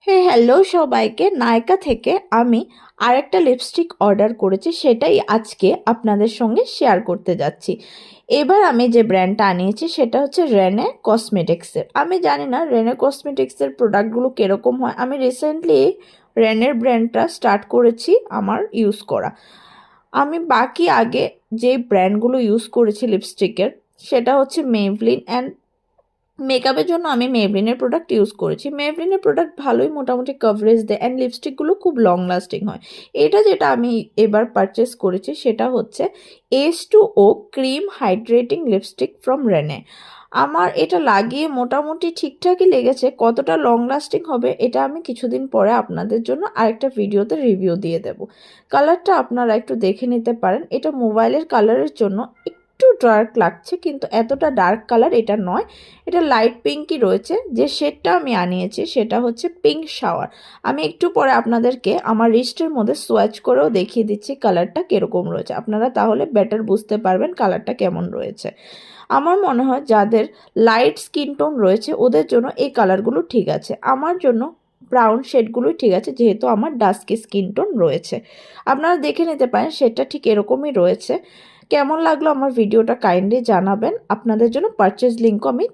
Hello সবাইকে, Nayka থেকে আমি আরেকটা লিপস্টিক অর্ডার করেছি, সেটাই আজকে আপনাদের সঙ্গে শেয়ার করতে যাচ্ছি। এবার আমি যে ব্র্যান্ডটা আনিয়েছি সেটা হচ্ছে রেনে কসমেটিক্সের। আমি জানি না রেনে কসমেটিক্সের প্রোডাক্টগুলো কীরকম হয়। আমি রিসেন্টলি রেনের ব্র্যান্ডটা স্টার্ট করেছি আমার ইউজ করা। আমি বাকি আগে যে ব্র্যান্ডগুলো ইউজ করেছি লিপস্টিকের, সেটা হচ্ছে মেভলিন অ্যান্ড মেকআপের জন্য আমি মেবলিনের প্রোডাক্ট ইউজ করেছি। মেবলিনের প্রোডাক্ট ভালোই মোটামুটি কভারেজ দেয় অ্যান্ড লিপস্টিকগুলো খুব লং লাস্টিং হয়। এটা যেটা আমি এবার পারচেস করেছি সেটা হচ্ছে H2O cream hydrating lipstick from Renee. আমার এটা লাগিয়ে মোটামুটি ঠিকঠাকই লেগেছে। কতটা লং লাস্টিং হবে এটা আমি কিছুদিন পরে আপনাদের জন্য আরেকটা ভিডিওতে রিভিউ দিয়ে দেব। কালারটা আপনারা একটু দেখে নিতে পারেন। এটা মোবাইলের কালারের জন্য একটু ডার্ক লাগছে, কিন্তু এতটা ডার্ক কালার এটা নয়। এটা লাইট পিঙ্কই রয়েছে। যে শেডটা আমি আনিয়েছি সেটা হচ্ছে পিঙ্ক শাওয়ার। আমি একটু পরে আপনাদেরকে আমার রিস্টের মধ্যে সোয়াচ করেও দেখিয়ে দিচ্ছি কালারটা কীরকম রয়েছে। আপনারা তাহলে বেটার বুঝতে পারবেন কালারটা কেমন রয়েছে। আমার মনে হয় যাদের লাইট স্কিন টোন রয়েছে ওদের জন্য এই কালারগুলো ঠিক আছে। আমার জন্য ব্রাউন শেডগুলোই ঠিক আছে, যেহেতু আমার ডাস্কি স্কিন টোন রয়েছে। আপনারা দেখে নিতে পারেন শেডটা ঠিক এরকমই রয়েছে। কেমন লাগলো আমার ভিডিওটা কাইন্ডলি জানাবেন। আপনাদের জন্য পারচেজ লিঙ্কও আমি